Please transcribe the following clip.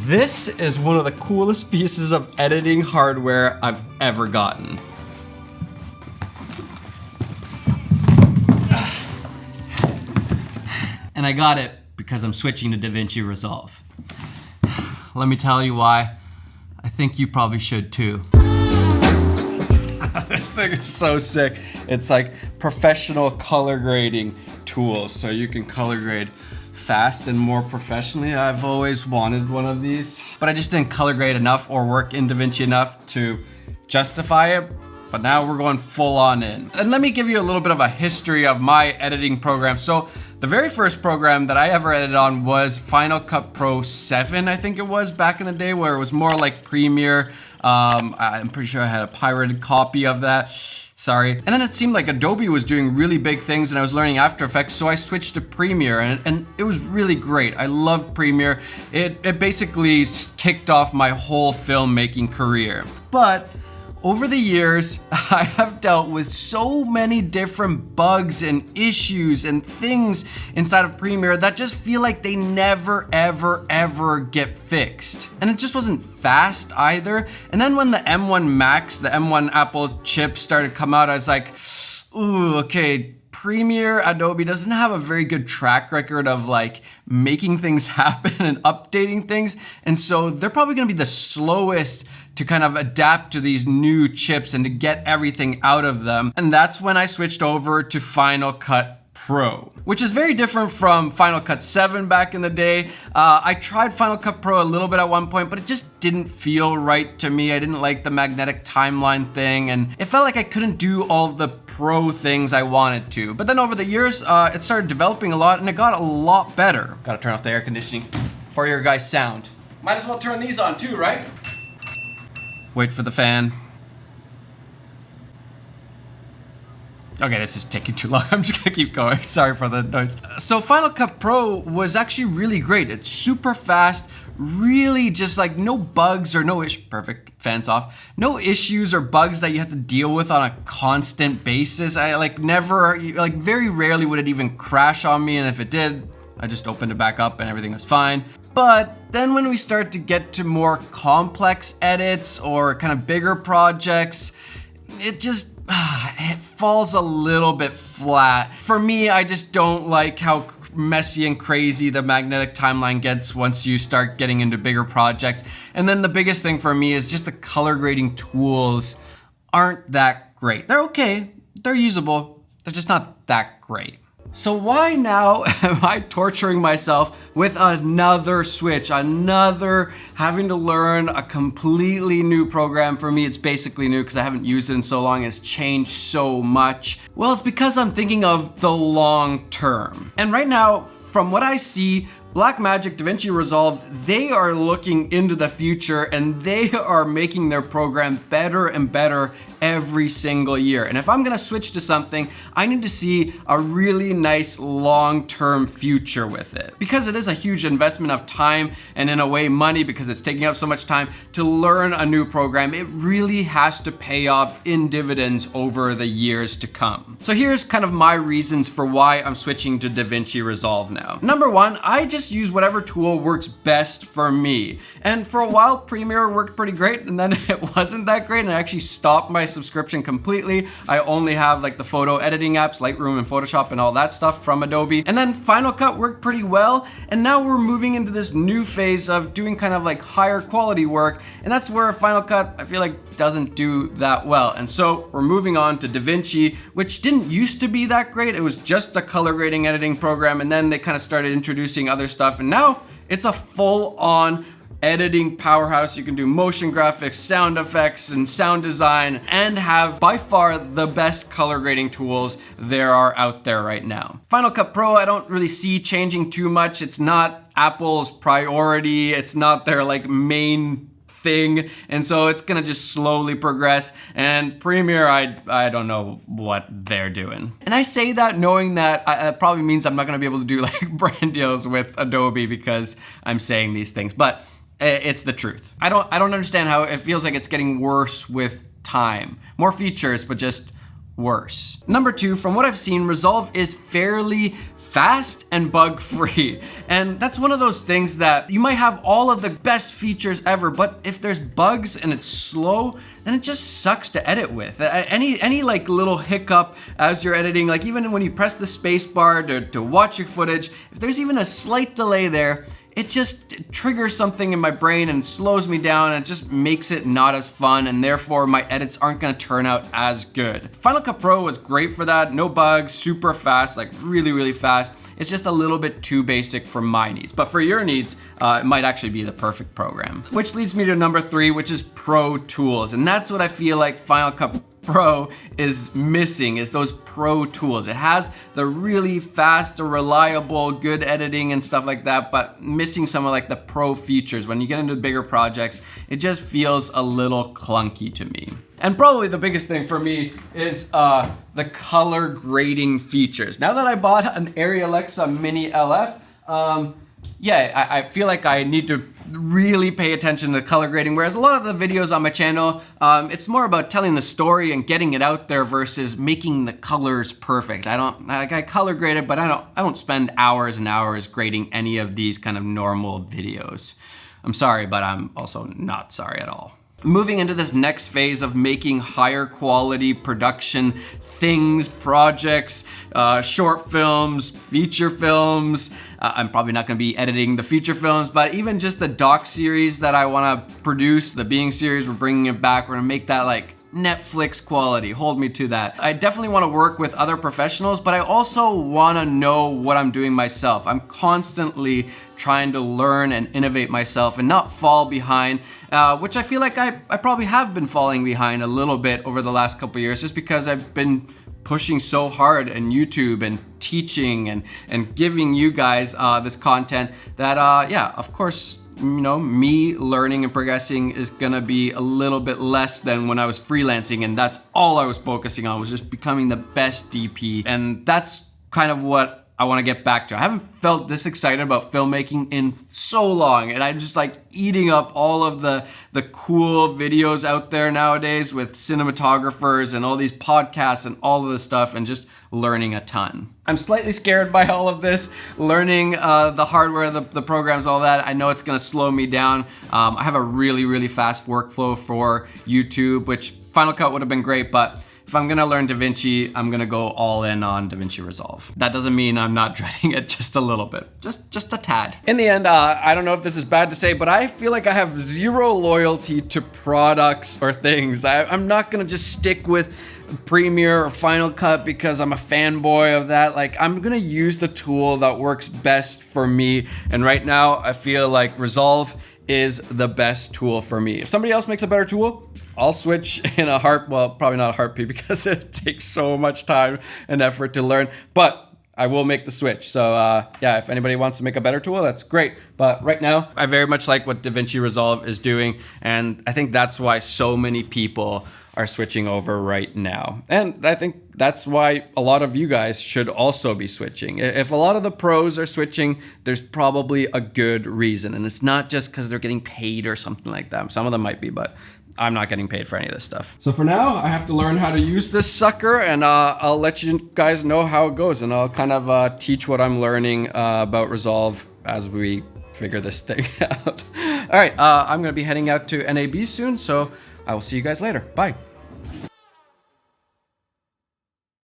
This is one of the coolest pieces of editing hardware I've ever gotten. And I got it because I'm switching to Davinci Resolve. Let me tell you why. I think you probably should too. This thing is so sick. It's like professional color grading tools, so you can color grade fast and more professionally. I've always wanted one of these, but I just didn't color grade enough or work in Davinci enough to justify it. But now we're going full on in. And let me give you a little bit of a history of my editing program. So the very first program that I ever edited on was Final Cut Pro 7, I think it was, back in the day, where it was more like Premiere. I'm pretty sure I had a pirated copy of that. Sorry. And then it seemed like Adobe was doing really big things and I was learning After Effects, so I switched to Premiere and it was really great. I loved Premiere. It basically kicked off my whole filmmaking career. But over the years, I have dealt with so many different bugs and issues and things inside of Premiere that just feel like they never, ever get fixed. And it just wasn't fast either. And then when the M1 Max, the M1 Apple chip started to come out, I was like, ooh, okay, Premiere, Adobe doesn't have a very good track record of like making things happen and updating things. And so they're probably gonna be the slowest to kind of adapt to these new chips and to get everything out of them. And that's when I switched over to Final Cut Pro, which is very different from Final Cut 7 back in the day. I tried Final Cut Pro a little bit at one point, but it just didn't feel right to me. I didn't like the magnetic timeline thing, and it felt like I couldn't do all of the pro things I wanted to. But then over the years, it started developing a lot and it got a lot better. Gotta turn off the air conditioning for your guys' sound. Might as well turn these on too, right? Wait for the fan. Okay, this is taking too long. I'm just gonna keep going. Sorry for the noise. So Final Cut Pro was actually really great. It's super fast, really just like no bugs or no issues. Perfect, fans off. No issues or bugs that you have to deal with on a constant basis. I very rarely would it even crash on me, and if it did, I just opened it back up and everything was fine. But then when we start to get to more complex edits or kind of bigger projects, it just, it falls a little bit flat. For me, I just don't like how messy and crazy the magnetic timeline gets once you start getting into bigger projects. And then the biggest thing for me is just the color grading tools aren't that great. They're okay, they're usable, they're just not that great. So why now am I torturing myself with another switch, another having to learn a completely new program? For me, it's basically new because I haven't used it in so long and it's changed so much. Well, it's because I'm thinking of the long term. And right now, from what I see, Blackmagic, Davinci Resolve, they are looking into the future and they are making their program better and better every single year. And if I'm gonna switch to something, I need to see a really nice long-term future with it. Because it is a huge investment of time and in a way money, because it's taking up so much time to learn a new program, it really has to pay off in dividends over the years to come. So here's kind of my reasons for why I'm switching to Davinci Resolve now. Number one, I just use whatever tool works best for me. And for a while, Premiere worked pretty great, and then it wasn't that great, and I actually stopped my subscription completely. I only have like the photo editing apps, Lightroom and Photoshop and all that stuff from Adobe. And then Final Cut worked pretty well, and now we're moving into this new phase of doing kind of like higher quality work, and that's where Final Cut, I feel like, doesn't do that well. And so we're moving on to Davinci, which didn't used to be that great. It was just a color grading editing program, and then they kind of started introducing other stuff, and now it's a full-on editing powerhouse. You can do motion graphics, sound effects, and sound design, and have by far the best color grading tools there are out there right now. Final Cut Pro, I don't really see changing too much. It's not Apple's priority. It's not their like main thing, and so it's gonna just slowly progress. And Premiere, I don't know what they're doing. And I say that knowing that it probably means I'm not gonna be able to do like brand deals with Adobe because I'm saying these things, but it's the truth. I don't understand how it feels like it's getting worse with time. More features, but just worse. Number two, from what I've seen, Resolve is fairly fast and bug-free. And that's one of those things that you might have all of the best features ever, but if there's bugs and it's slow, then it just sucks to edit with. Any like little hiccup as you're editing, like even when you press the space bar to watch your footage, if there's even a slight delay there, it just triggers something in my brain and slows me down, and it just makes it not as fun, and therefore my edits aren't gonna turn out as good. Final Cut Pro was great for that. No bugs, super fast, like really fast. It's just a little bit too basic for my needs, but for your needs, it might actually be the perfect program. Which leads me to number 3, which is Pro Tools. And that's what I feel like Final Cut Pro is missing, is those pro tools. It has the really fast, reliable, good editing and stuff like that, but missing some of like the pro features. When you get into bigger projects, it just feels a little clunky to me. And probably the biggest thing for me is the color grading features. Now that I bought an Arri Alexa Mini LF, I feel like I need to really pay attention to color grading, whereas a lot of the videos on my channel, it's more about telling the story and getting it out there versus making the colors perfect. I color grade it, but I don't spend hours and hours grading any of these kind of normal videos. I'm sorry, but I'm also not sorry at all. Moving into this next phase of making higher quality production things, projects, short films, feature films. I'm probably not gonna be editing the feature films, but even just the doc series that I wanna produce, the Being series, we're bringing it back. We're gonna make that like Netflix quality. Hold me to that. I definitely want to work with other professionals, but I also want to know what I'm doing myself. I'm constantly trying to learn and innovate myself and not fall behind, which I feel like I probably have been falling behind a little bit over the last couple of years, just because I've been pushing so hard in YouTube and teaching and giving you guys this content that, of course, you know, me learning and progressing is gonna be a little bit less than when I was freelancing, and that's all I was focusing on, was just becoming the best DP. And that's kind of what I want to get back to. I haven't felt this excited about filmmaking in so long, and I'm just like eating up all of the cool videos out there nowadays with cinematographers and all these podcasts and all of this stuff, and just learning a ton. I'm slightly scared by all of this, learning the hardware, the programs, all that. I know it's gonna slow me down. I have a really fast workflow for YouTube, which Final Cut would have been great, but if I'm gonna learn Davinci, I'm gonna go all in on Davinci Resolve. That doesn't mean I'm not dreading it just a little bit, just a tad. In the end, I don't know if this is bad to say, but I feel like I have zero loyalty to products or things. I'm not gonna just stick with Premiere or Final Cut because I'm a fanboy of that. Like, I'm gonna use the tool that works best for me. And right now, I feel like Resolve is the best tool for me. If somebody else makes a better tool, I'll switch in a well, probably not a heartbeat because it takes so much time and effort to learn, but I will make the switch. So if anybody wants to make a better tool, that's great. But right now, I very much like what Davinci Resolve is doing, and I think that's why so many people are switching over right now. And I think that's why a lot of you guys should also be switching. If a lot of the pros are switching, there's probably a good reason. And it's not just because they're getting paid or something like that. Some of them might be, but I'm not getting paid for any of this stuff. So for now, I have to learn how to use this sucker, and I'll let you guys know how it goes, and I'll kind of teach what I'm learning about Resolve as we figure this thing out. All right, I'm gonna be heading out to NAB soon, so I will see you guys later. Bye.